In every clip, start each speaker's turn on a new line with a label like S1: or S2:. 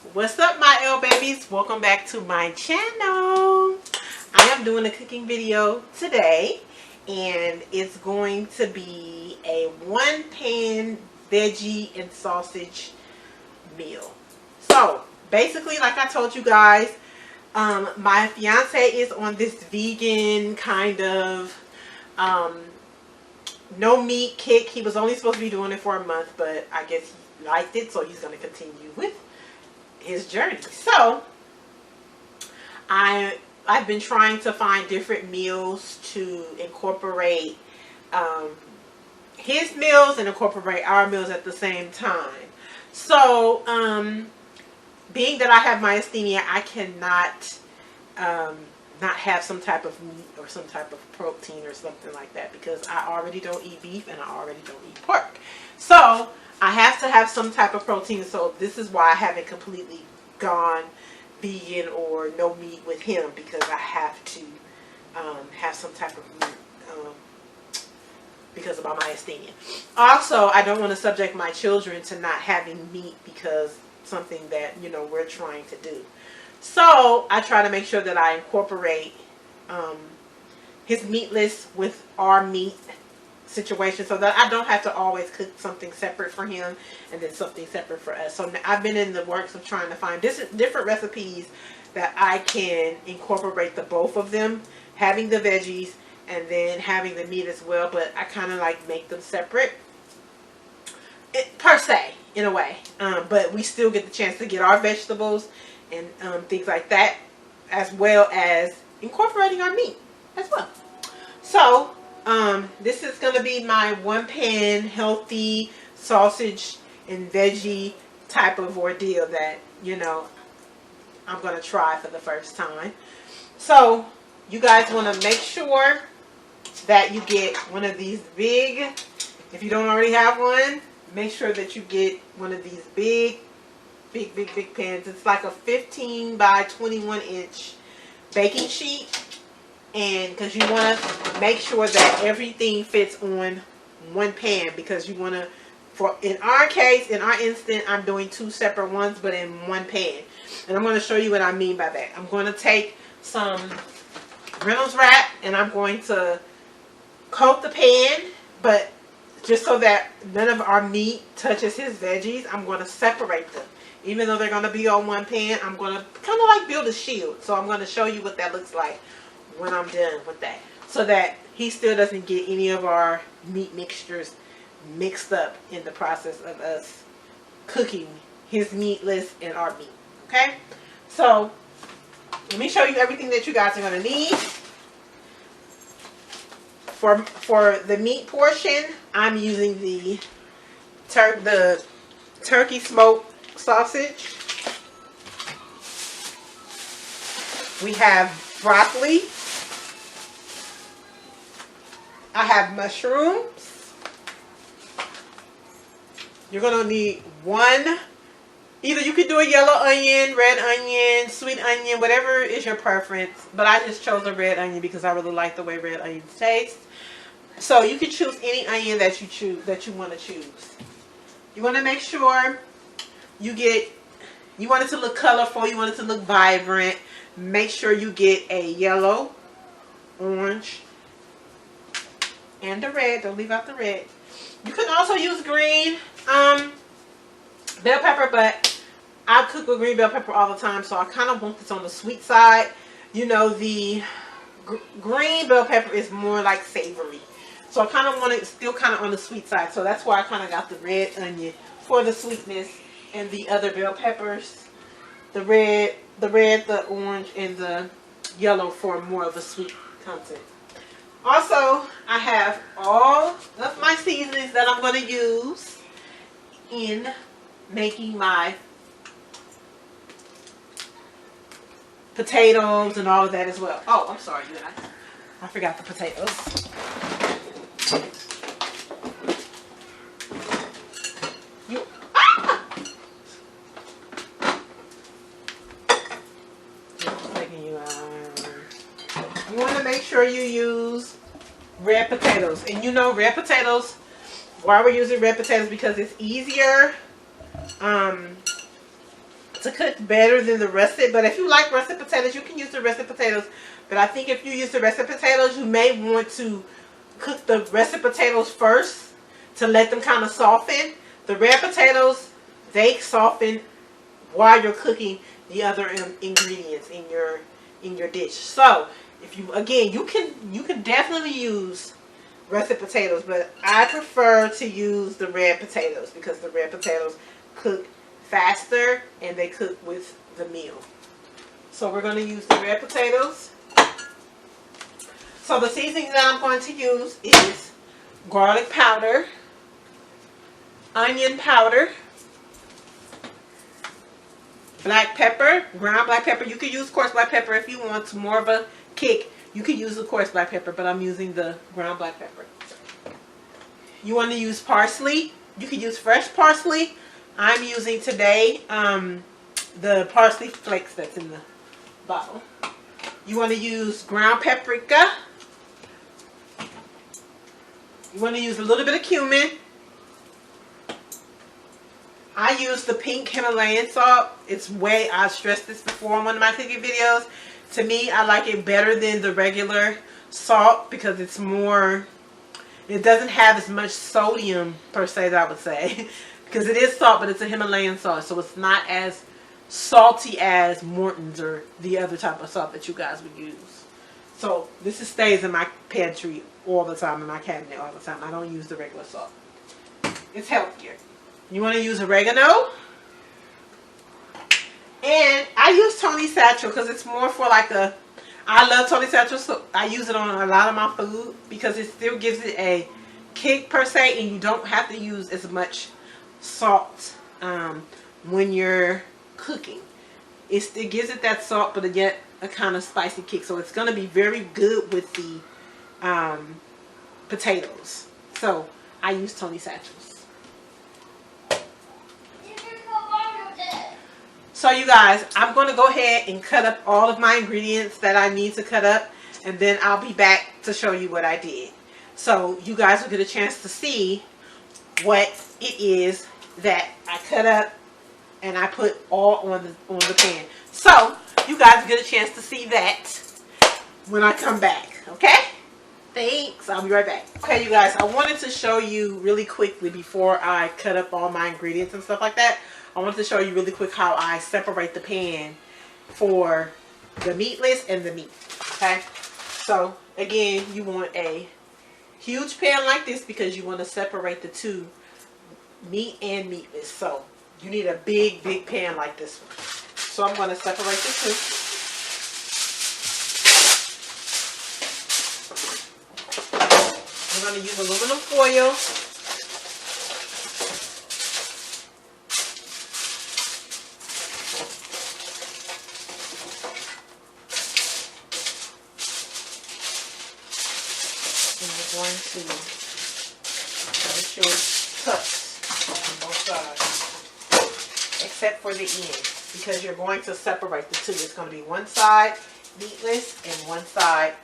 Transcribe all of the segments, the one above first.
S1: What's up, my L babies? Welcome back to my channel. I am doing a cooking video today, and it's going to be a one-pan veggie and sausage meal. So basically, like I told you guys, my fiance is on this vegan kind of no meat kick. He was only supposed to be doing it for a month, but I guess he liked it, so he's going to continue with his journey. So I've been trying to find different meals to incorporate his meals and incorporate our meals at the same time. So being that I have myasthenia, I cannot not have some type of meat or some type of protein or something like that, because I already don't eat beef and I already don't eat pork. So I have to have some type of protein. So this is why I haven't completely gone vegan or no meat with him, because I have to have some type of meat because of my myasthenia. Also, I don't want to subject my children to not having meat because something that, you know, we're trying to do. So I try to make sure that I incorporate his meatless with our meat situation, so that I don't have to always cook something separate for him and then something separate for us. So I've been in the works of trying to find different recipes that I can incorporate the both of them, having the veggies and then having the meat as well. But I kind of like make them separate, per se, in a way. But we still get the chance to get our vegetables and things like that, as well as incorporating our meat as well. So this is going to be my one pan healthy sausage and veggie type of ordeal that, you know, I'm going to try for the first time. So you guys want to make sure that you get one of these big, if you don't already have one, make sure that you get one of these big pans. It's like a 15 by 21 inch baking sheet. And because you want to make sure that everything fits on one pan, because you want to, in our case, in our instant, I'm doing two separate ones, but in one pan. And I'm going to show you what I mean by that. I'm going to take some Reynolds wrap and I'm going to coat the pan, but just so that none of our meat touches his veggies, I'm going to separate them. Even though they're going to be on one pan, I'm going to kind of like build a shield. So I'm going to show you what that looks like when I'm done with that, so that he still doesn't get any of our meat mixtures mixed up in the process of us cooking his meatless and our meat. Okay, so let me show you everything that you guys are going to need. For the meat portion, I'm using the turkey smoked sausage. We have broccoli. I have mushrooms. You're going to need one. Either you can do a yellow onion, red onion, sweet onion, whatever is your preference. But I just chose a red onion because I really like the way red onions taste. So you can choose any onion that you want to choose. You want to make sure you want it to look colorful, you want it to look vibrant. Make sure you get a yellow, orange, and the red. Don't leave out the red. You can also use green bell pepper, but I cook with green bell pepper all the time, so I kind of want this on the sweet side. You know, the green bell pepper is more like savory, so I kind of want it still kind of on the sweet side. So that's why I kind of got the red onion for the sweetness, and the other bell peppers, the red, the orange, and the yellow for more of a sweet content. Also, I have all of my seasonings that I'm going to use in making my potatoes and all of that as well. Oh, I'm sorry, you guys. I forgot the potatoes. You want to make sure you use red potatoes. And you know, red potatoes, why we're using red potatoes, because it's easier to cook better than the russet. But if you like russet potatoes, you can use the russet potatoes. But I think if you use the russet potatoes, you may want to cook the russet potatoes first to let them kind of soften. The red potatoes, they soften while you're cooking the other ingredients in your dish. So if you, again, you can definitely use russet potatoes, but I prefer to use the red potatoes because the red potatoes cook faster and they cook with the meal. So we're going to use the red potatoes. So the seasoning that I'm going to use is garlic powder, onion powder, black pepper, ground black pepper. You can use coarse black pepper if you want more of a kick. You can use the coarse black pepper, but I'm using the ground black pepper. You want to use parsley. You can use fresh parsley. I'm using today the parsley flakes that's in the bottle. You want to use ground paprika. You want to use a little bit of cumin. I use the pink Himalayan salt. I've stressed this before on one of my cooking videos. To me, I like it better than the regular salt because it's more, it doesn't have as much sodium per se as I would say. Because it is salt, but it's a Himalayan salt. So it's not as salty as Morton's or the other type of salt that you guys would use. So this stays in my pantry all the time, in my cabinet all the time. I don't use the regular salt. It's healthier. You want to use oregano. And I use Tony Satchel because it's more for like a, I love Tony Satchel, so I use it on a lot of my food because it still gives it a kick per se, and you don't have to use as much salt when you're cooking. It still gives it that salt, but yet a kind of spicy kick. So it's going to be very good with the potatoes. So I use Tony Satchels. So you guys, I'm going to go ahead and cut up all of my ingredients that I need to cut up, and then I'll be back to show you what I did. So you guys will get a chance to see what it is that I cut up and I put all on the pan. So you guys get a chance to see that when I come back. Okay? Thanks. I'll be right back. Okay, you guys, I wanted to show you really quickly before I cut up all my ingredients and stuff like that. I wanted to show you really quick how I separate the pan for the meatless and the meat. Okay? So, again, you want a huge pan like this because you want to separate the two, meat and meatless. So, you need a big, big pan like this one. So, I'm going to separate the two. I'm going to use aluminum foil. Going to make sure it's tucked on both sides, except for the end, because you're going to separate the two. It's going to be one side meatless and one side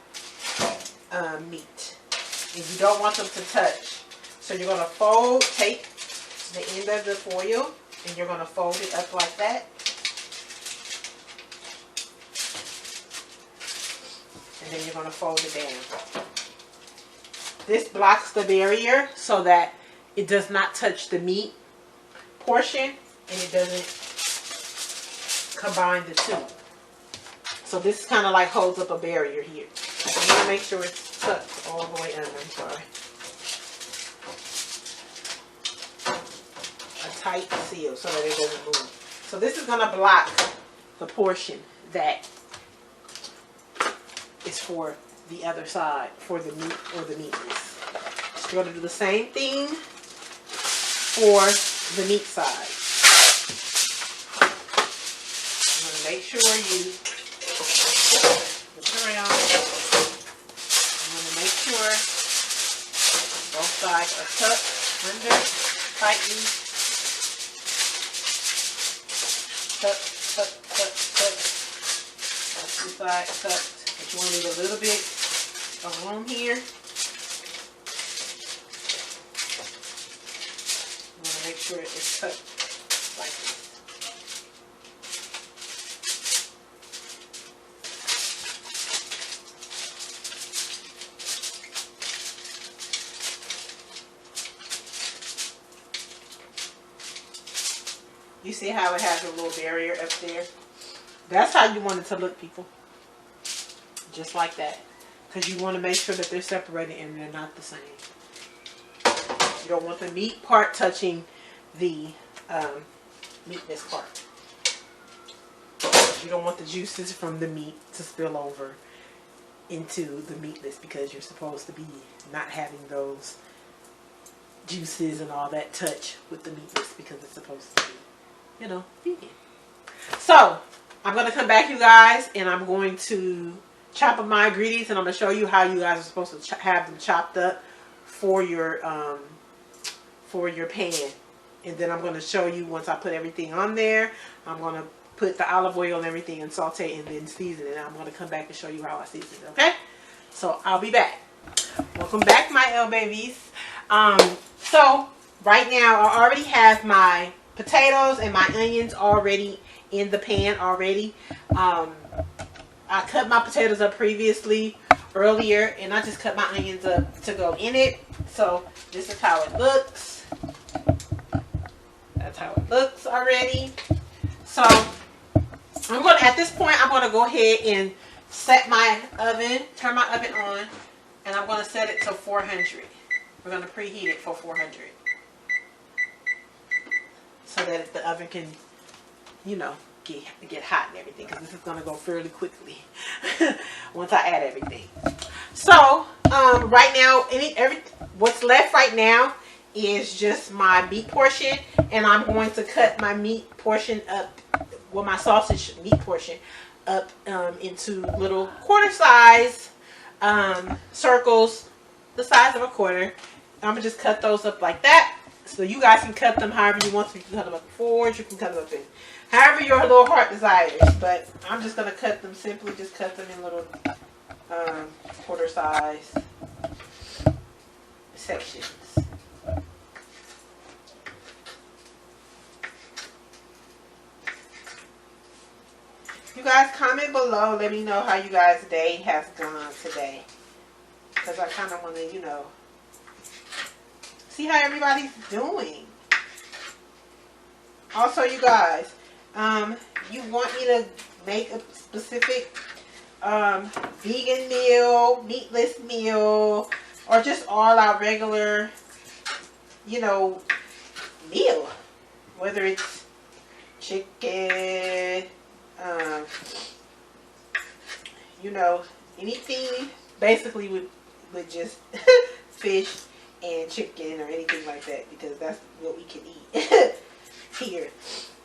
S1: meat, and you don't want them to touch. So you're going to take the end of the foil, and you're going to fold it up like that, and then you're going to fold it down. This blocks the barrier so that it does not touch the meat portion and it doesn't combine the two. So this kind of like holds up a barrier here. I'm going to make sure it's tucked all the way under. I'm sorry. A tight seal so that it doesn't move. So this is going to block the portion that is for the other side, for the meat or the meatless. You're going to do the same thing for the meat side. I'm going to make sure you flip it around. I'm going to make sure both sides are tucked under tightly. Tuck, tuck, tuck, tuck. That's the side tucked. But you want to leave a little bit of room here. You want to make sure it's tucked like this. see how it has a little barrier up there? That's how you want it to look, people. Just like that. Because you want to make sure that they're separated and they're not the same. You don't want the meat part touching the meatless part. You don't want the juices from the meat to spill over into the meatless, because you're supposed to be not having those juices and all that touch with the meatless, because it's supposed to be, you know, vegan. So I'm going to come back, you guys, and I'm going to chop up my ingredients, and I'm going to show you how you guys are supposed to have them chopped up for your pan. And then I'm going to show you, once I put everything on there, I'm going to put the olive oil and everything and saute and then season it. I'm going to come back and show you how I season it, okay? So I'll be back. Welcome back, my L babies. So right now I already have my potatoes and my onions already in the pan already. I cut my potatoes up previously earlier, and I just cut my onions up to go in it. So this is how it looks. That's how it looks already. So I'm going to, at this point, I'm going to go ahead and set my oven, turn my oven on, and I'm going to set it to 400. We're going to preheat it for 400 so that the oven can, you know, get hot and everything, because this is going to go fairly quickly once I add everything. So right now, what's left right now is just my meat portion, and I'm going to cut my meat portion up, well, my sausage meat portion up into little quarter size circles, the size of a quarter. I'm gonna just cut those up like that, so you guys can cut them however you want to. You can cut them up in fours, you can cut them up in however your little heart desires, but I'm just gonna cut them simply, just cut them in little quarter size sections. You guys comment below. Let me know how you guys' day has gone today, because I kind of want to, you know, see how everybody's doing. Also, you guys, you want me to make a specific vegan meal, meatless meal, or just all our regular, you know, meal, whether it's chicken, you know, anything basically with just fish and chicken or anything like that, because that's what we can eat here.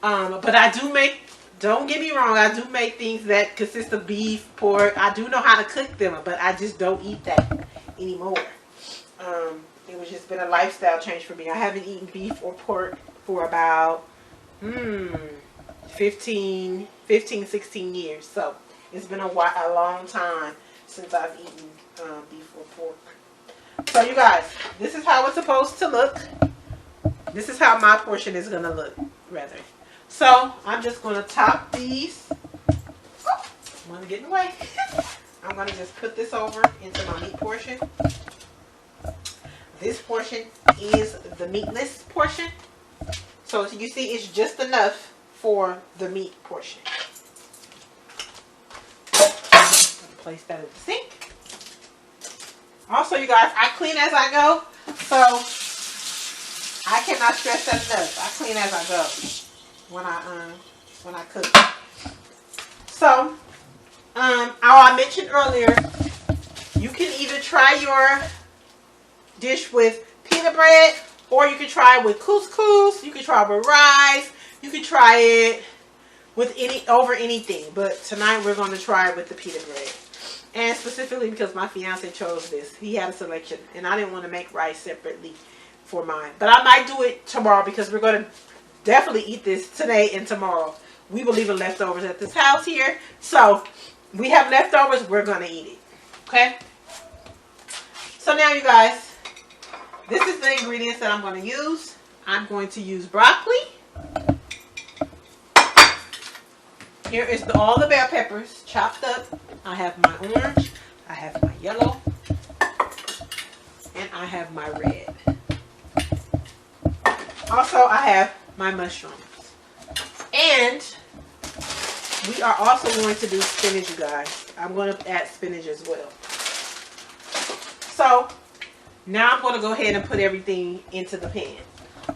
S1: But I do make, don't get me wrong, I do make things that consist of beef, pork. I do know how to cook them, but I just don't eat that anymore. It was just been a lifestyle change for me. I haven't eaten beef or pork for about 15, 16 years. So it's been a long time since I've eaten beef or pork. So you guys, this is how it's supposed to look. This is how my portion is going to look, rather. So I'm just going to top these. Oh, I'm going to get in the way. I'm going to just put this over into my meat portion. This portion is the meatless portion. So you see, it's just enough for the meat portion. Place that in the sink. Also, you guys, I clean as I go, so I cannot stress that enough. I clean as I go when I cook. So, I mentioned earlier, you can either try your dish with pita bread, or you can try it with couscous. You can try it with rice. You can try it with over anything. But tonight we're going to try it with the pita bread. And specifically because my fiance chose this. He had a selection, and I didn't want to make rice separately for mine. But I might do it tomorrow, because we're going to definitely eat this today and tomorrow. We will leave the leftovers at this house here. So we have leftovers. We're going to eat it. Okay? So now, you guys, this is the ingredients that I'm going to use. I'm going to use broccoli. Here is all the bell peppers chopped up. I have my orange, I have my yellow, and I have my red. Also, I have my mushrooms. And we are also going to do spinach, you guys. I'm going to add spinach as well. So now I'm going to go ahead and put everything into the pan.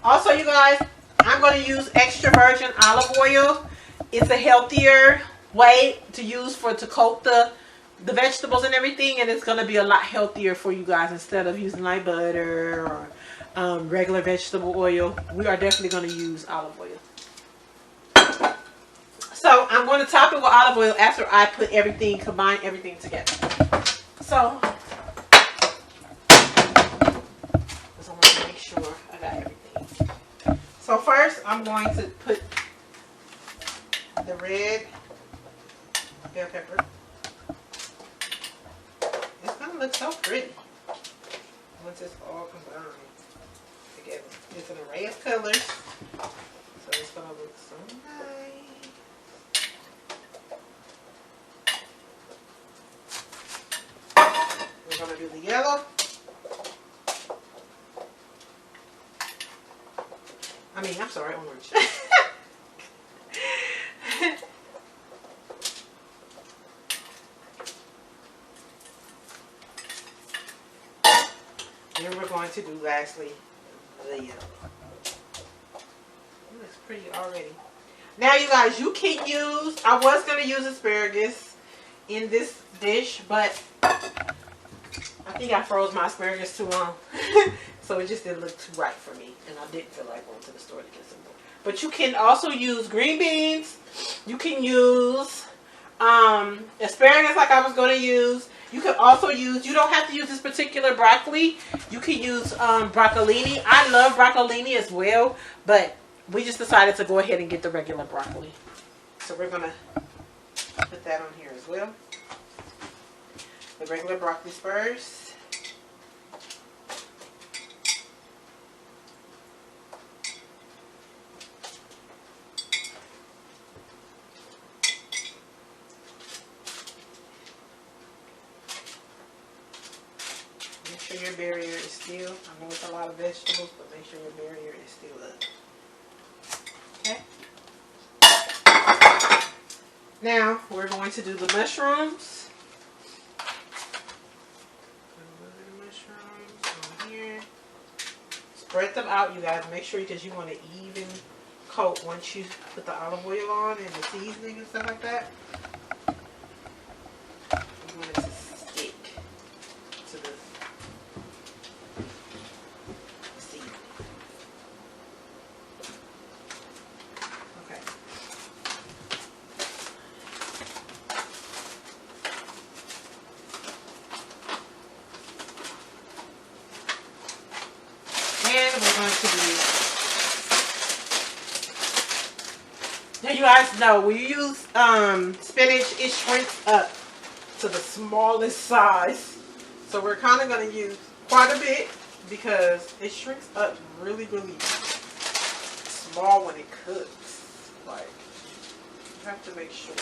S1: Also, you guys, I'm going to use extra virgin olive oil. It's a healthier way to use to coat the vegetables and everything, and it's going to be a lot healthier for you guys instead of using like butter or regular vegetable oil. We are definitely going to use olive oil. So I'm going to top it with olive oil after I put everything, combine everything together. So I want to make sure I got everything. So first I'm going to put the red bell pepper. It's going to look so pretty once it's all combined together. It's an array of colors, so it's going to look so nice. We're going to do the yellow. I'm sorry, orange. Then we're going to do lastly the yellow. It looks pretty already. Now you guys, you can use, I was going to use asparagus in this dish, but I think I froze my asparagus too long. So it just didn't look too right for me. And I didn't feel like going to the store to get some more. But you can also use green beans. You can use asparagus like I was going to use. You can also use, you don't have to use this particular broccoli. You can use broccolini. I love broccolini as well. But we just decided to go ahead and get the regular broccoli. So we're going to put that on here as well. The regular broccoli first. Make sure your barrier is still, I know it's a lot of vegetables, but make sure your barrier is still up. Okay. Now we're going to do the mushrooms. Spread them out, you guys. Make sure, because you want an even coat once you put the olive oil on and the seasoning and stuff like that. You want it to stick to the seasoning. Okay. And we're going to do, now you guys know when you use spinach, it shrinks up to the smallest size. So we're kind of going to use quite a bit because it shrinks up really, really small when it cooks. Like, you have to make sure.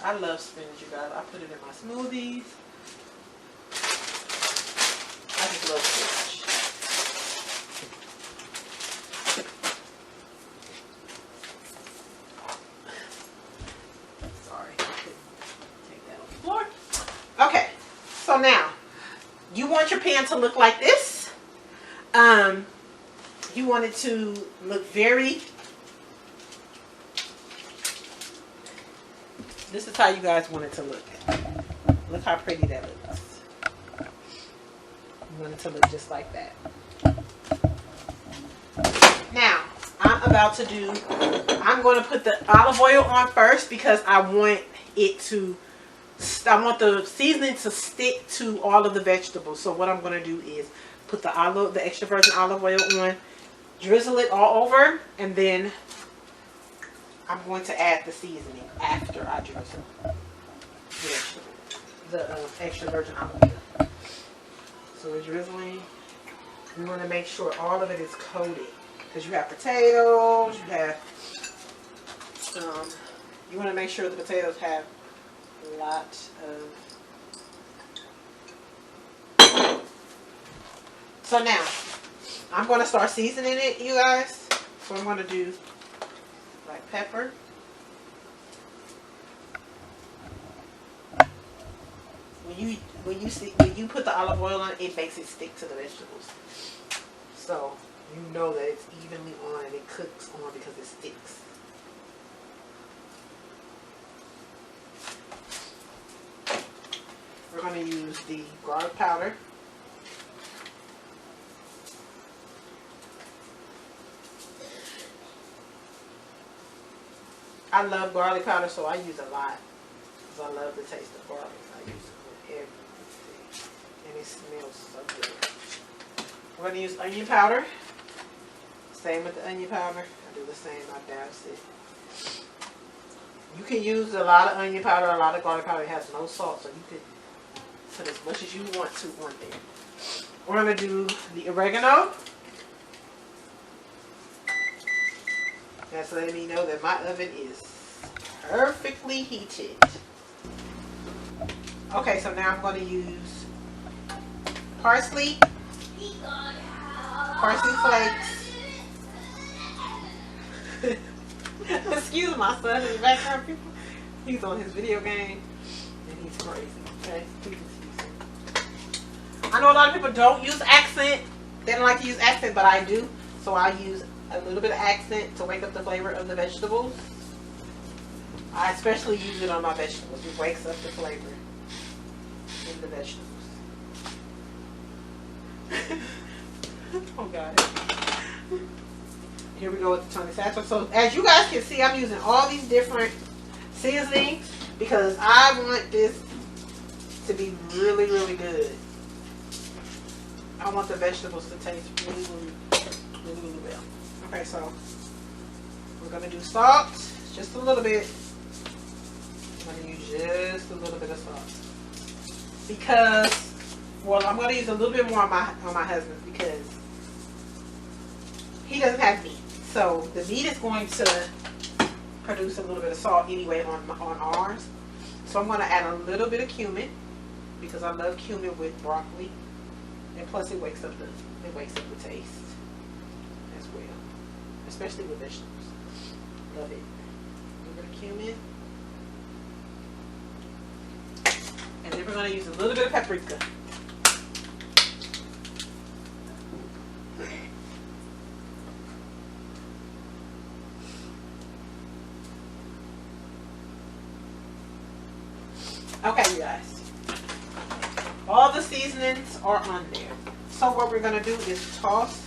S1: I love spinach, you guys. I put it in my smoothies. I just love spinach. Sorry, I couldn't take that off the floor. Okay, so now you want your pan to look like this. You want it to look very. This is how you guys want it to look. Look how pretty that looks. You want it to look just like that. Now, I'm going to put the olive oil on first because I want the seasoning to stick to all of the vegetables. So what I'm going to do is put the extra virgin olive oil on, drizzle it all over, and then I'm going to add the seasoning after I drizzle the extra virgin olive oil. So we're drizzling. We want to make sure all of it is coated because you have potatoes. You want to make sure the potatoes have a lot of. So now I'm going to start seasoning it, you guys. So I'm going to do black pepper. When you put the olive oil on, it makes it stick to the vegetables. So you know that it's evenly on and it cooks on because it sticks. We're going to use the garlic powder. I love garlic powder, so I use a lot because I love the taste of garlic. I use it on everything, and it smells so good. We're going to use onion powder. Same with the onion powder. I do the same. I douse it. You can use a lot of onion powder, a lot of garlic powder. It has no salt, so you can put as much as you want to on there. We're going to do the oregano. That's letting me know that my oven is perfectly heated. Okay, so now I'm going to use parsley flakes. Excuse my son in the background, people. He's on his video game and he's crazy. Okay, please excuse him. I know a lot of people don't use accent. They don't like to use accent, but I do. So I use a little bit of accent to wake up the flavor of the vegetables. I especially use it on my vegetables. It wakes up the flavor in the vegetables. Oh God. Here we go with the Tony Satchel. So as you guys can see, I'm using all these different seasonings because I want this to be really, really good. I want the vegetables to taste really, really, really well. Okay, so we're going to do salt, just a little bit. I'm going to use just a little bit of salt because, well, I'm going to use a little bit more on my husband's because he doesn't have meat. So the meat is going to produce a little bit of salt anyway on ours. So I'm going to add a little bit of cumin because I love cumin with broccoli, and plus it wakes up the taste as well, especially with vegetables. Love it. A little bit of cumin, and then we're going to use a little bit of paprika. Okay, you guys. All the seasonings are on there. So what we're going to do is toss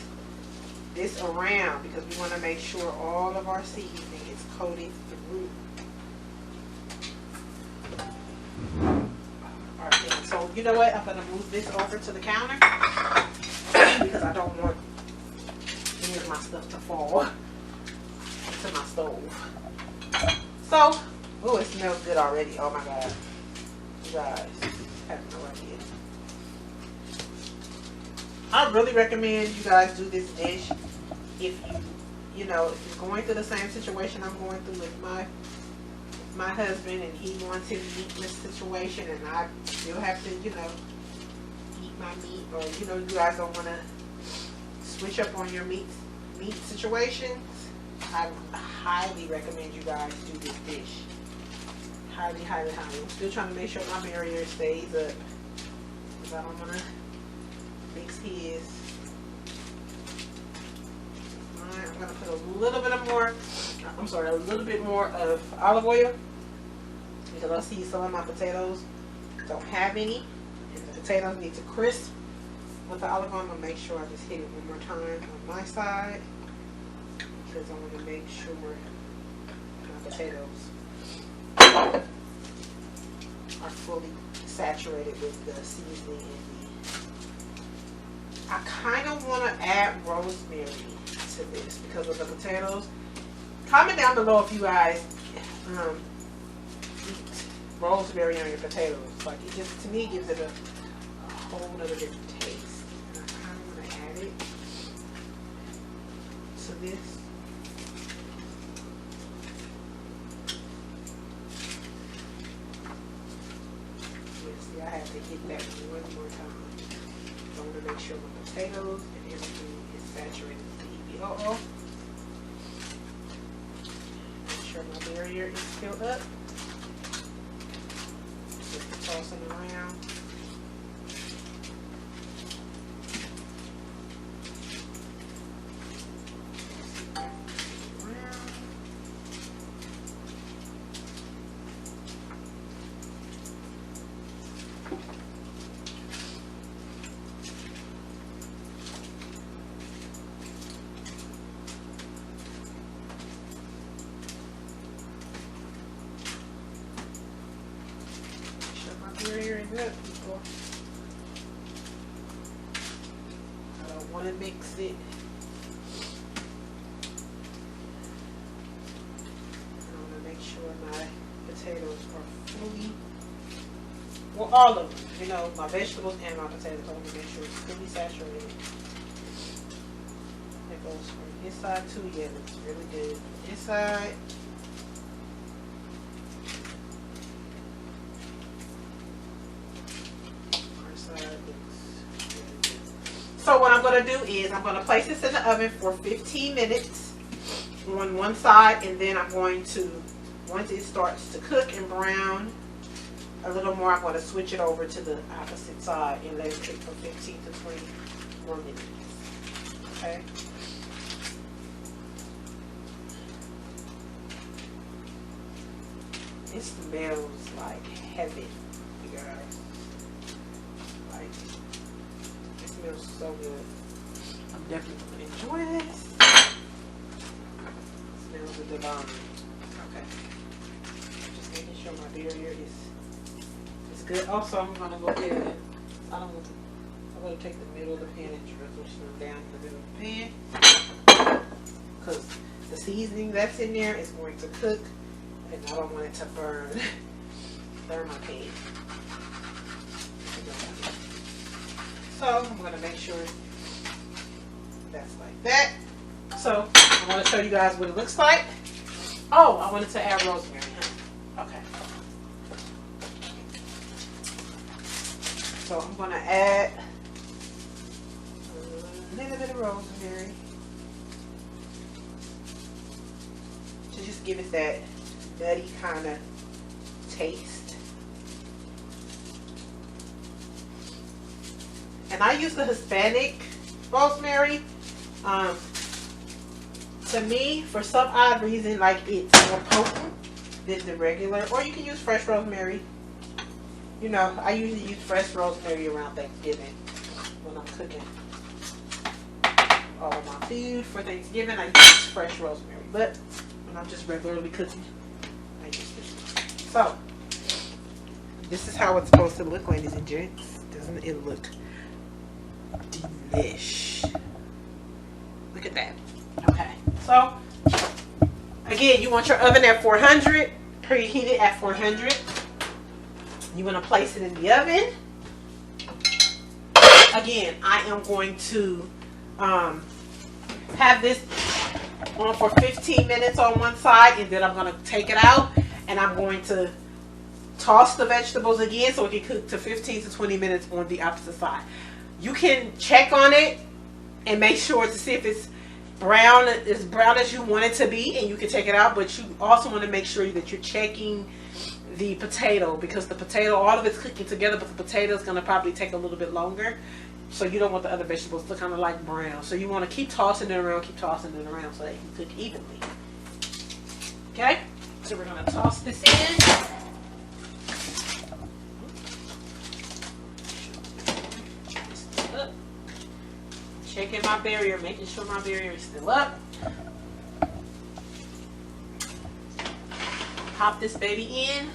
S1: this around because we want to make sure all of our seasoning is coated through. Alright, then. So you know what? I'm going to move this over to the counter because I don't want any of my stuff to fall into my stove. So, oh, it smells good already. Oh my God. You guys have no idea. I really recommend you guys do this dish if you know, if you're going through the same situation I'm going through with my husband and he wants his meatless situation and I still have to, you know, eat my meat, or you know, you guys don't want to switch up on your meat situations. I highly recommend you guys do this dish. Highly, highly, highly. I'm still trying to make sure my barrier stays up because I don't want to mix his. Alright, I'm going to put a little bit more of olive oil because I see some of my potatoes don't have any and the potatoes need to crisp with the olive oil. I'm going to make sure I just hit it one more time on my side because I want to make sure my potatoes are fully saturated with the seasoning and I kind of want to add rosemary to this because of the potatoes. Comment down below if you guys eat rosemary on your potatoes. Like, it just, to me, gives it a whole other different taste. And I kind of want to add it to this. See, I have to hit that one more time. I want to make sure my potatoes and everything is Saturated with the EVOO. Make sure my barrier is filled up. Just tossing around. Barrier is up, people. I don't want to mix it. I want to make sure my potatoes are fully, well, all of them, you know, my vegetables and my potatoes. I want to make sure it's fully saturated. It goes from this side too. Yeah, it looks really good. This side. So what I'm going to do is I'm going to place this in the oven for 15 minutes on one side, and then I'm going to, once it starts to cook and brown a little more, I'm going to switch it over to the opposite side and let it cook for 15 to 20 more minutes. Okay. It smells like heaven, you guys. Like, it smells so good. I'm definitely going to enjoy this. It smells divine. Okay. Just making sure my barrier is good. Also, I'm going to go ahead. I'm going to take the middle of the pan and drizzle some down in the middle of the pan, because the seasoning that's in there is going to cook, and I don't want it to burn my pan. So I'm going to make sure that's like that. So I want to show you guys what it looks like. Oh, I wanted to add rosemary. Okay. So I'm going to add a little bit of rosemary to just give it that nutty kind of taste. And I use the Hispanic rosemary. To me, for some odd reason, like, it's more potent than the regular. Or you can use fresh rosemary. You know, I usually use fresh rosemary around Thanksgiving when I'm cooking all of my food for Thanksgiving. I use fresh rosemary, but when I'm just regularly cooking, I use this. So this is how it's supposed to look, ladies and gents. Doesn't it look delish? Look at that. Okay, so again, you want your oven at 400, preheated at 400. You want to place it in the oven. Again, I am going to have this on for 15 minutes on one side, and then I'm going to take it out, and I'm going to toss the vegetables again so it can cook to 15 to 20 minutes on the opposite side. You can check on it and make sure to see if it's brown, as brown as you want it to be, and you can take it out. But you also want to make sure that you're checking the potato, because the potato, all of it's cooking together, but the potato is going to probably take a little bit longer. So you don't want the other vegetables to kind of like brown. So you want to keep tossing it around, so they can cook evenly. Okay, so we're going to toss this in. Checking my barrier, making sure my barrier is still up. Pop this baby in.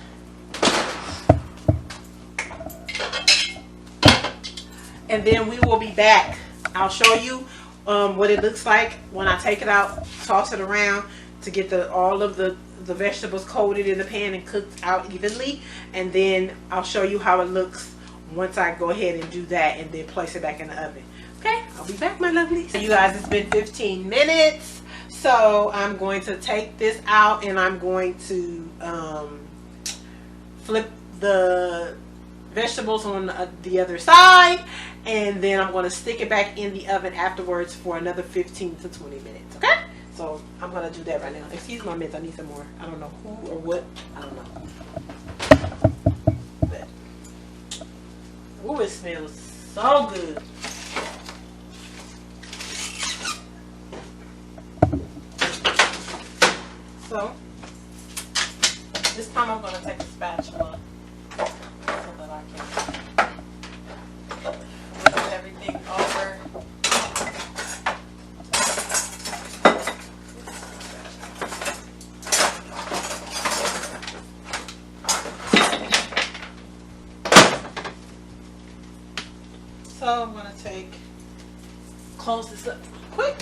S1: And then we will be back. I'll show you what it looks like when I take it out, toss it around to get all of the vegetables coated in the pan and cooked out evenly. And then I'll show you how it looks once I go ahead and do that, and then place it back in the oven. Okay, I'll be back, my lovely. So you guys, it's been 15 minutes. So I'm going to take this out, and I'm going to flip the vegetables on the other side, and then I'm going to stick it back in the oven afterwards for another 15 to 20 minutes. Okay? So I'm going to do that right now. Excuse my mitts, I need some more. I don't know who or what. I don't know. But, ooh, it smells so good. So this time I'm going to take a spatula so that I can move everything over. So I'm going to close this up quick.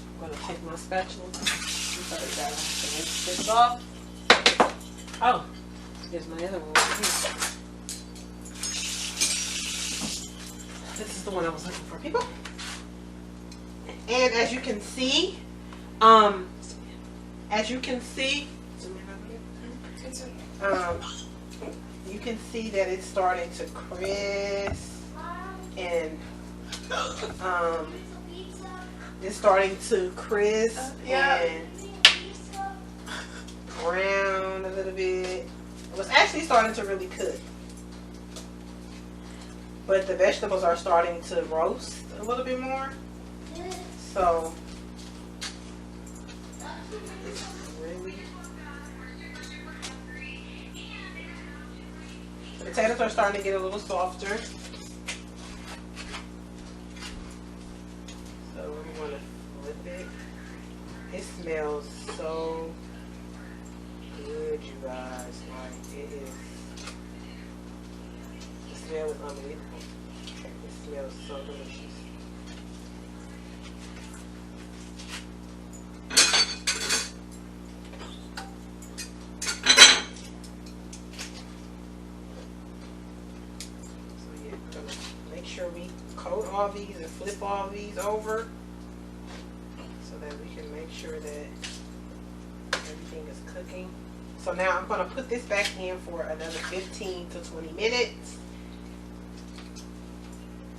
S1: I'm going to take my spatula. Rinse this off. Oh, here's my other one. This is the one I was looking for, people. And as you can see, you can see that it's starting to crisp, and it's starting to crisp and brown a little bit. It was actually starting to really cook, but the vegetables are starting to roast a little bit more. So it's really, the potatoes are starting to get a little softer. So we want to flip it. It smells so good, you guys. Like, it is. The smell is unbelievable. It smells so delicious. So yeah, we're gonna make sure we coat all these and flip all these over so that we can make sure that everything is cooking. So now I'm going to put this back in for another 15 to 20 minutes.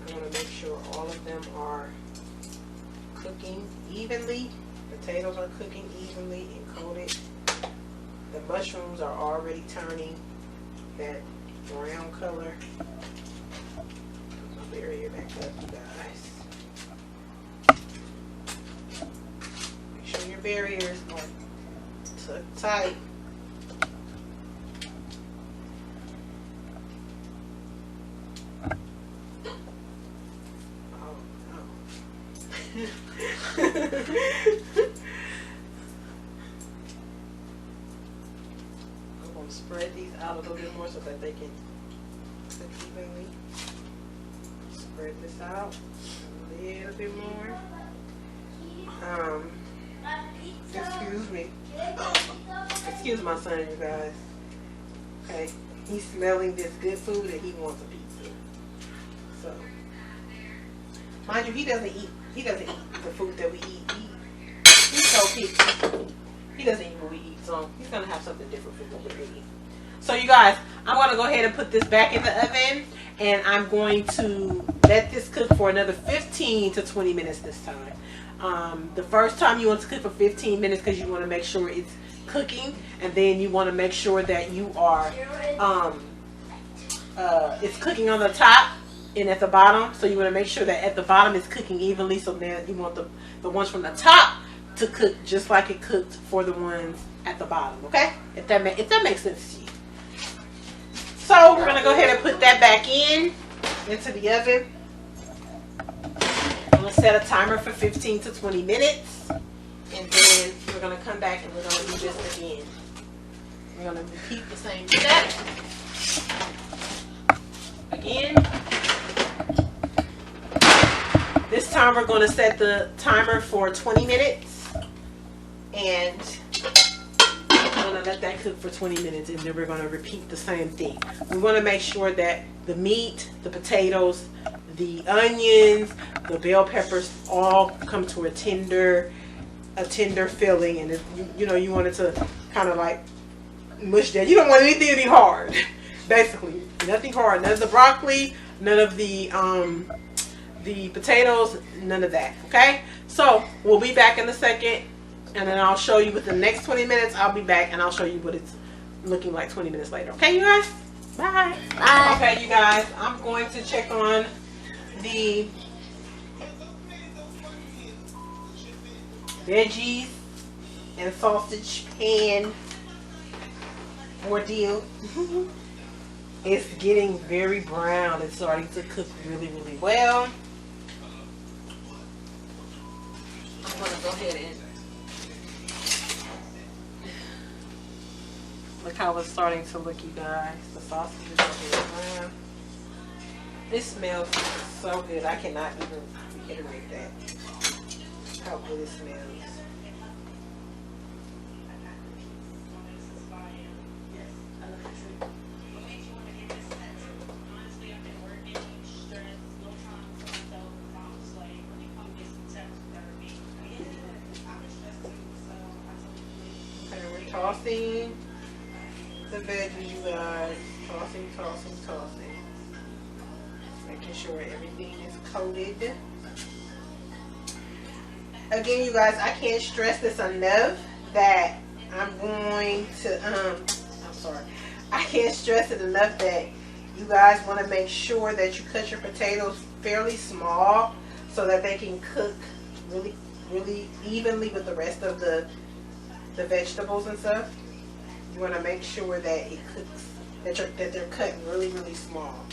S1: I want to make sure all of them are cooking evenly. Potatoes are cooking evenly and coated. The mushrooms are already turning that brown color. Put my barrier back up, you guys. Make sure your barriers are tucked tight. I'm going to spread these out a little bit more so that they can cook evenly. Spread this out a little bit more. Excuse me. Excuse my son, you guys. Okay, he's smelling this good food and he wants a pizza. So, mind you, he doesn't eat the food that we eat. He's so picky. He doesn't eat what we eat, so he's gonna have something different from what we eat. So you guys, I'm gonna go ahead and put this back in the oven, and I'm going to let this cook for another 15 to 20 minutes this time. The first time you want to cook for 15 minutes because you want to make sure it's cooking, and then you want to make sure that you are it's cooking on the top and at the bottom. So you want to make sure that at the bottom it's cooking evenly. So then you want the ones from the top to cook just like it cooked for the ones at the bottom. Okay, if that makes sense to you. So we're gonna go ahead and put that back into the oven. I'm gonna set a timer for 15 to 20 minutes, and then we're gonna come back and we're gonna do this again. We're gonna repeat the same step again. This time we're gonna set the timer for 20 minutes, and we're gonna let that cook for 20 minutes, and then we're gonna repeat the same thing. We wanna make sure that the meat, the potatoes, the onions, the bell peppers all come to a tender filling, and you know you want it to kind of like mush that. You don't want anything to be hard. Basically, nothing hard. None of the broccoli, none of the potatoes, none of that. Okay, so we'll be back in a second, and then I'll show you with the next 20 minutes. I'll be back and I'll show you what it's looking like 20 minutes later. Okay, you guys? Bye.
S2: Bye.
S1: Okay, you guys, I'm going to check on the veggies and sausage pan ordeal. It's getting very brown. It's starting to cook really, really well. I'm going to go ahead and look how it's starting to look, you guys. The sausage is getting brown. It smells so good. I cannot even reiterate that. How good it smells. Tossing the veggies, you guys. Tossing. Making sure everything is coated. Again, you guys, I can't stress this enough that I'm going to, I can't stress it enough that you guys want to make sure that you cut your potatoes fairly small so that they can cook really, really evenly with the rest of the vegetables and stuff. You want to make sure that it cooks, that they're cut really, really small.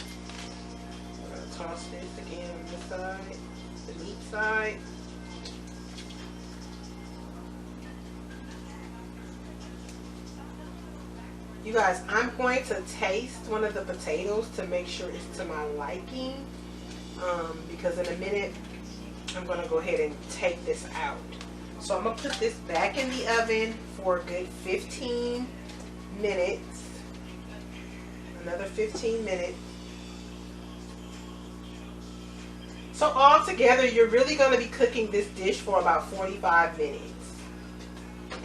S1: I'm going to toss this again on this side, the meat side. You guys, I'm going to taste one of the potatoes to make sure it's to my liking, because in a minute I'm going to go ahead and take this out. So I'm going to put this back in the oven for a good 15 minutes. Another 15 minutes. So all together, you're really going to be cooking this dish for about 45 minutes.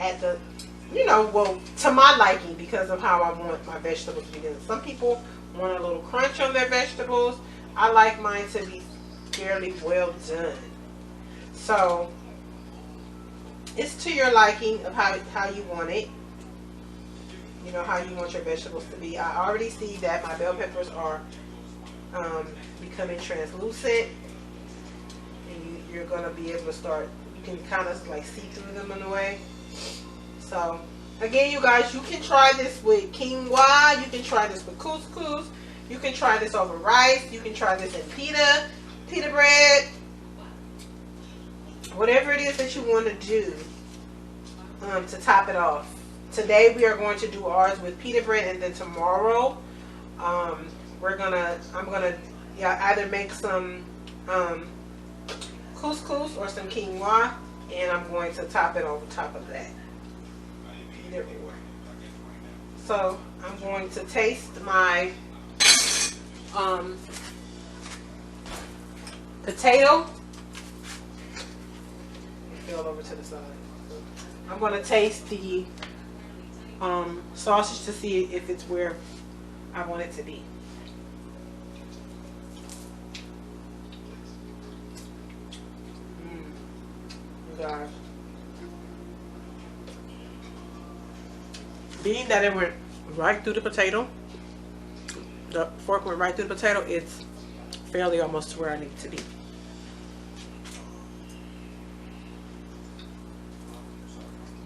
S1: At the, well, to my liking, because of how I want my vegetables to be done. Some people want a little crunch on their vegetables. I like mine to be fairly well done. So it's to your liking of how you want it. You know, how you want your vegetables to be. I already see that my bell peppers are becoming translucent. And you're going to be able to start, you can kind of like see through them in a way. So, again, you guys, you can try this with quinoa. You can try this with couscous. You can try this over rice. You can try this in pita bread. Whatever it is that you want to do to top it off. Today we are going to do ours with pita bread, and then tomorrow I'm gonna either make some couscous or some quinoa, and I'm going to top it over top of that. Either or. So I'm going to taste my potato. Fell over to the side. I'm going to taste the sausage to see if it's where I want it to be. God. Being that it went right through the potato, the fork went right through the potato, it's fairly almost to where I need it to be.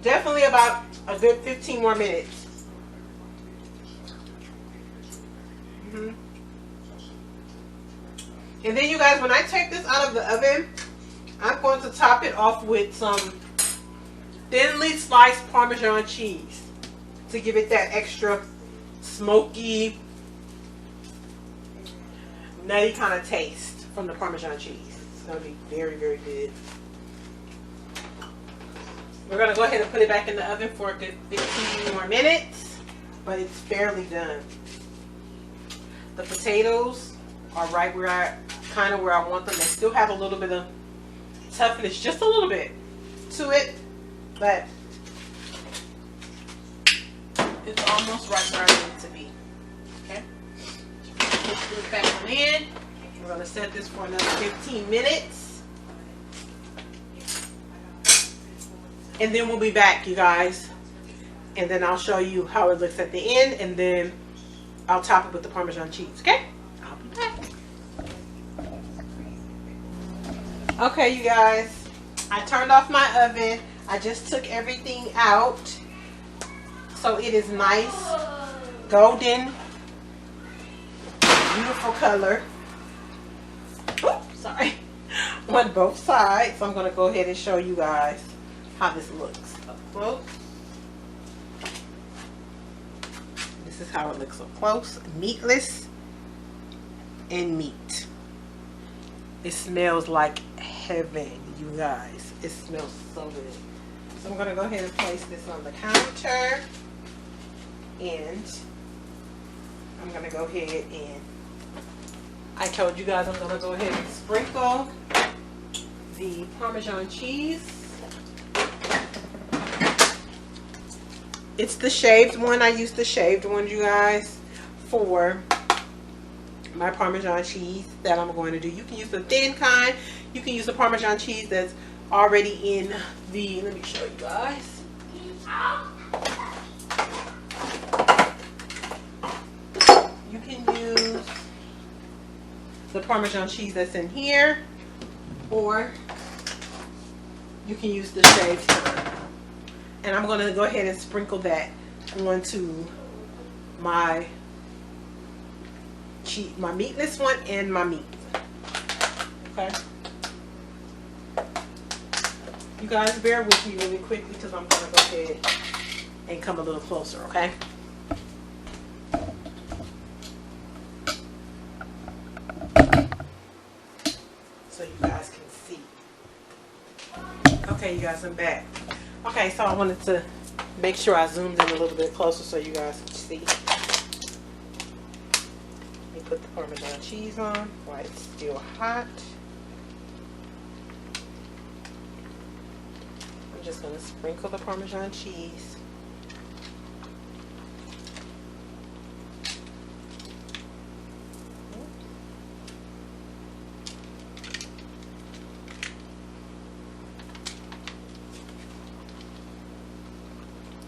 S1: Definitely about a good 15 more minutes. And then you guys, when I take this out of the oven, I'm going to top it off with some thinly sliced Parmesan cheese to give it that extra smoky, nutty kind of taste from the Parmesan cheese. It's going to be very, very good. We're going to go ahead and put it back in the oven for a good 15 more minutes, but it's fairly done. The potatoes are right where I want them. They still have a little bit of toughness, just a little bit to it, but it's almost right where I need it to be. Okay. Put this back on in. We're going to set this for another 15 minutes. And then we'll be back, you guys. And then I'll show you how it looks at the end. And then I'll top it with the Parmesan cheese. Okay? I'll be back. Okay, you guys. I turned off my oven. I just took everything out. So it is nice, golden, beautiful color. Oops, sorry. On both sides. So I'm going to go ahead and show you guys how this looks up close. This is how it looks up close. Meatless and meat. It smells like heaven, you guys. It smells so good. So I'm going to go ahead and place this on the counter. And I'm going to go ahead and I told you guys I'm going to go ahead and sprinkle the Parmesan cheese. It's the shaved one. I use the shaved one, you guys, for my Parmesan cheese that I'm going to do. You can use the thin kind. You can use the Parmesan cheese that's already in the, let me show you guys. You can use the Parmesan cheese that's in here, or you can use the shaved one. And I'm going to go ahead and sprinkle that onto my cheese, my meatless one and my meat. Okay. You guys bear with me really quickly because I'm going to go ahead and come a little closer, okay? So you guys can see. Okay, you guys, I'm back. Okay, so I wanted to make sure I zoomed in a little bit closer so you guys can see. Let me put the Parmesan cheese on while it's still hot. I'm just going to sprinkle the Parmesan cheese.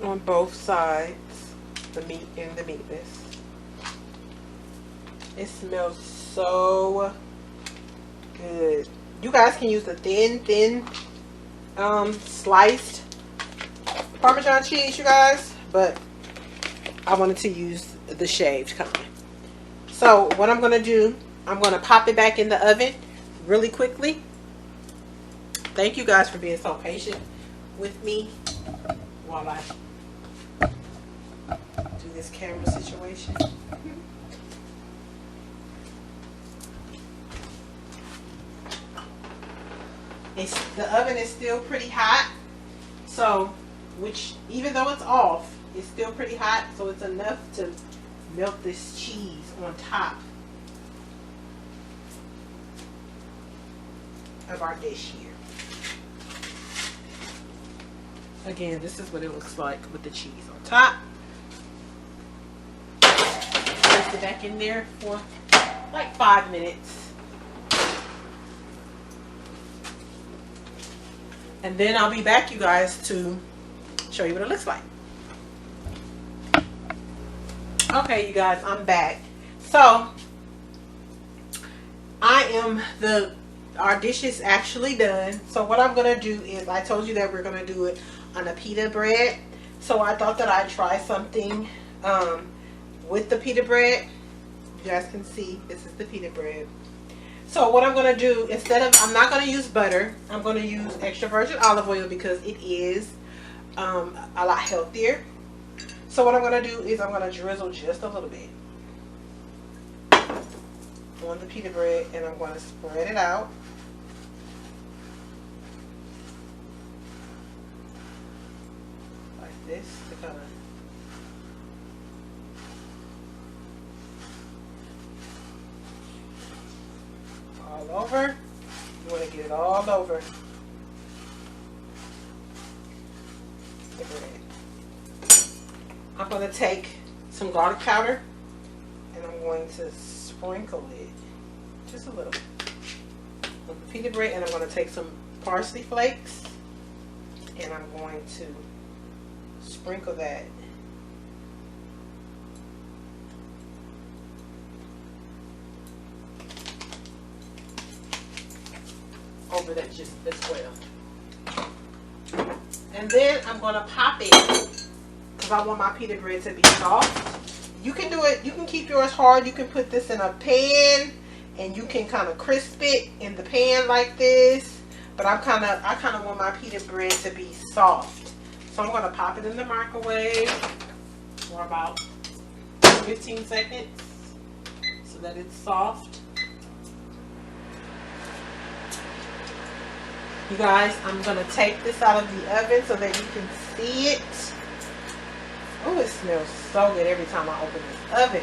S1: On both sides, the meat and the meatless. It smells so good. You guys can use the thin sliced Parmesan cheese, you guys, but I wanted to use the shaved kind. So what I'm going to do, I'm going to pop it back in the oven really quickly. Thank you guys for being so patient with me while I do this camera situation. The oven is still pretty hot, so even though it's off, it's still pretty hot, so it's enough to melt this cheese on top of our dish here. Again, this is what it looks like with the cheese on top. Place it back in there for like 5 minutes. And then I'll be back, you guys, to show you what it looks like. Okay, you guys, I'm back. So, our dish is actually done. So what I'm going to do is, I told you that we're going to do it on a pita bread. So I thought that I'd try something with the pita bread. You guys can see, this is the pita bread. So what I'm going to do, I'm not going to use butter. I'm going to use extra virgin olive oil because it is a lot healthier. So what I'm going to do is I'm going to drizzle just a little bit on the pita bread, and I'm going to spread it out. Like this to kind of all over. You want to get it all over the bread. I'm going to take some garlic powder and going to sprinkle it just a little with the pita bread, and I'm going to take some parsley flakes and I'm going to sprinkle that over that just as well. And then I'm going to pop it because I want my pita bread to be soft. You can do it, you can keep yours hard. You can put this in a pan and you can kind of crisp it in the pan like this. But I kind of want my pita bread to be soft. So I'm going to pop it in the microwave for about 15 seconds so that it's soft. You guys, I'm going to take this out of the oven so that you can see it. Oh, it smells so good every time I open this oven.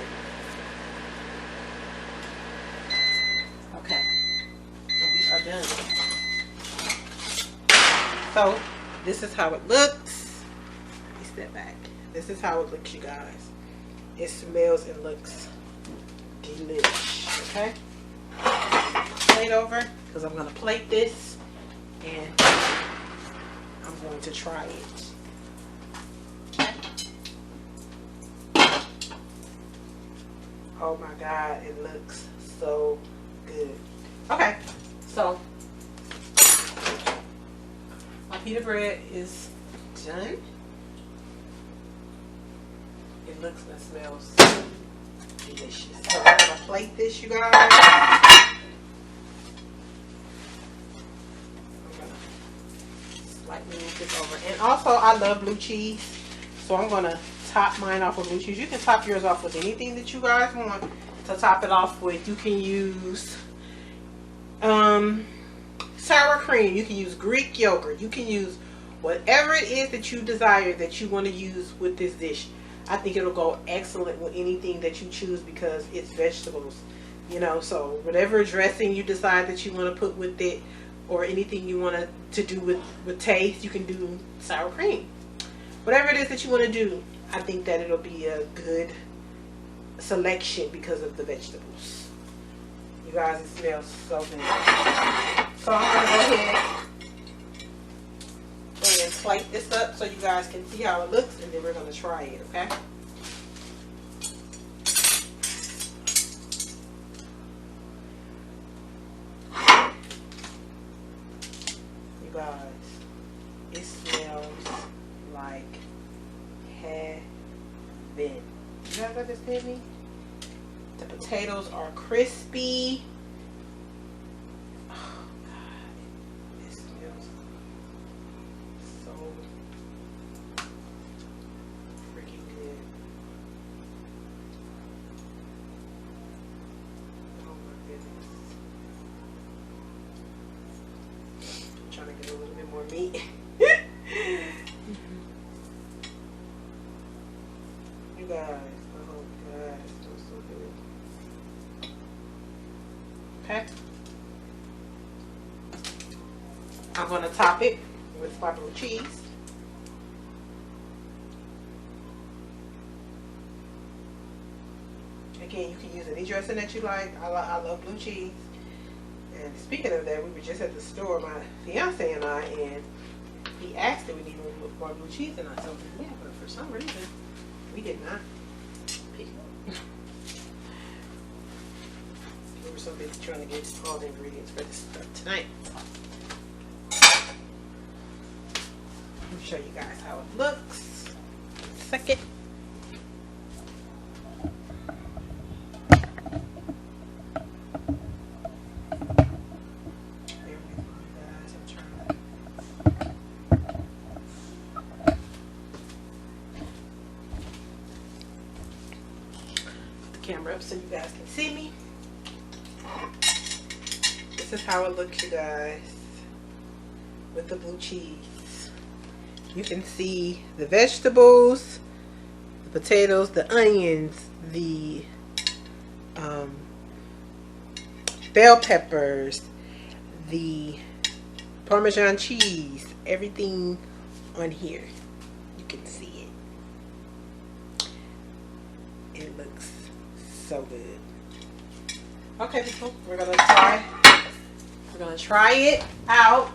S1: Okay, we are done. So, this is how it looks. Let me step back. This is how it looks, you guys. It smells and looks delicious. Okay? Plate over, because I'm going to plate this and I'm going to try it. Oh my God, it looks so good. Okay, so my pita bread is done. It looks and smells delicious. So I'm gonna plate this, you guys. I'm gonna slightly move this over. And also, I love blue cheese, so I'm gonna top mine off with blue cheese. You can top yours off with anything that you guys want to top it off with. You can use sour cream. You can use Greek yogurt. You can use whatever it is that you desire that you want to use with this dish. I think it'll go excellent with anything that you choose because it's vegetables, you know. So whatever dressing you decide that you want to put with it, or anything you want to do with taste, you can do sour cream. Whatever it is that you want to do, I think that it'll be a good selection because of the vegetables. You guys, it smells so good. So I'm going to go ahead and plate this up so you guys can see how it looks, and then we're going to try it, okay? You guys, it smells like heaven. You guys understand me? The potatoes are crispy. Oh God, it smells so freaking good. Oh my goodness. I'm trying to get a little bit more meat. You guys, oh God, it smells so good. Okay. I'm going to top it with my blue cheese. Again, you can use any dressing that you like. I love blue cheese. And speaking of that, we were just at the store, my fiance and I, and he asked if we needed more blue cheese, and I told him, yeah, but for some reason, we did not pick it up. We were so busy trying to get all the ingredients for this stuff tonight. Let me show you guys how it looks. Second. Camera up so you guys can see me. This is how it looks, you guys, with the blue cheese. You can see the vegetables, the potatoes, the onions, the bell peppers, the Parmesan cheese, everything on here. You can see it. It looks so good. Okay, people, we're gonna try it out.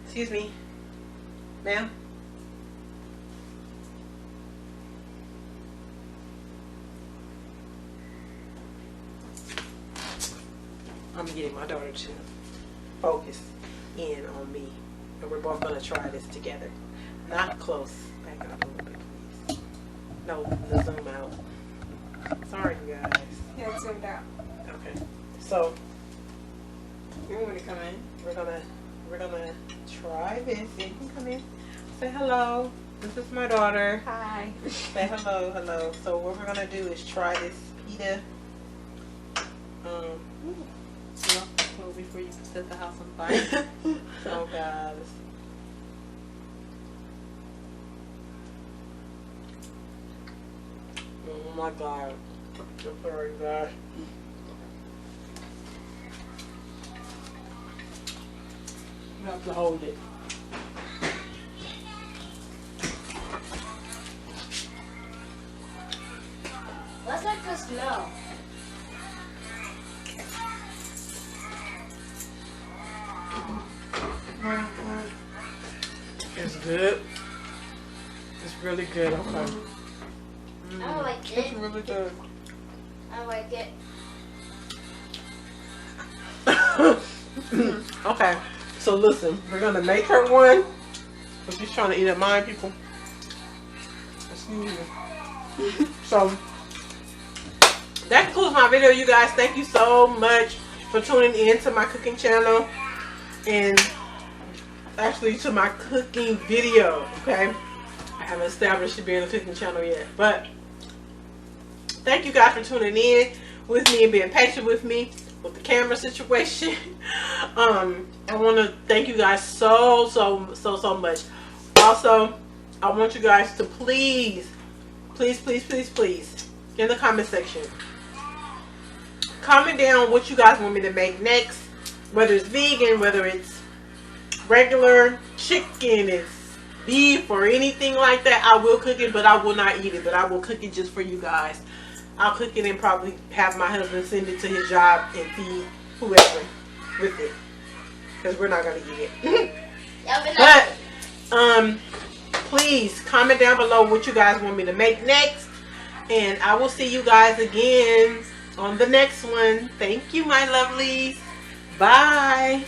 S1: Excuse me, ma'am. I'm getting my daughter to focus in on me, and we're both gonna try this together. Not close. Back up a little bit, please. No, the zoom out. Sorry, you guys.
S2: Yeah, it's zoomed out.
S1: Okay. So
S2: You want me to come in?
S1: we're gonna try this. Yeah, you can come in. Say hello. This is my daughter.
S2: Hi.
S1: Say hello, hello. So what we're gonna do is try this pita.
S2: Before you set the house on fire.
S1: Oh God. Oh my God. I'm sorry, guys. You have to hold it.
S3: What's like the smell?
S1: It's good. It's really good. Okay.
S3: I don't like
S1: It's
S3: it.
S1: really good.
S3: I like it.
S1: Okay. So listen, we're gonna make her one. But she's trying to eat at mine, people. Excuse me. So that concludes my video, you guys. Thank you so much for tuning in to my cooking channel, and actually to my cooking video. Okay, I haven't established it being a cooking channel yet, but thank you guys for tuning in with me and being patient with me with the camera situation. I want to thank you guys so much. Also, I want you guys to please in the comment section comment down what you guys want me to make next, whether it's vegan, whether it's regular chicken, it's beef or anything like that. I will cook it, but I will not eat it, but I will cook it just for you guys. I'll cook it and probably have my husband send it to his job and feed whoever with it, because we're not going to eat it. But please comment down below what you guys want me to make next, and I will see you guys again on the next one. Thank you, my lovelies. Bye.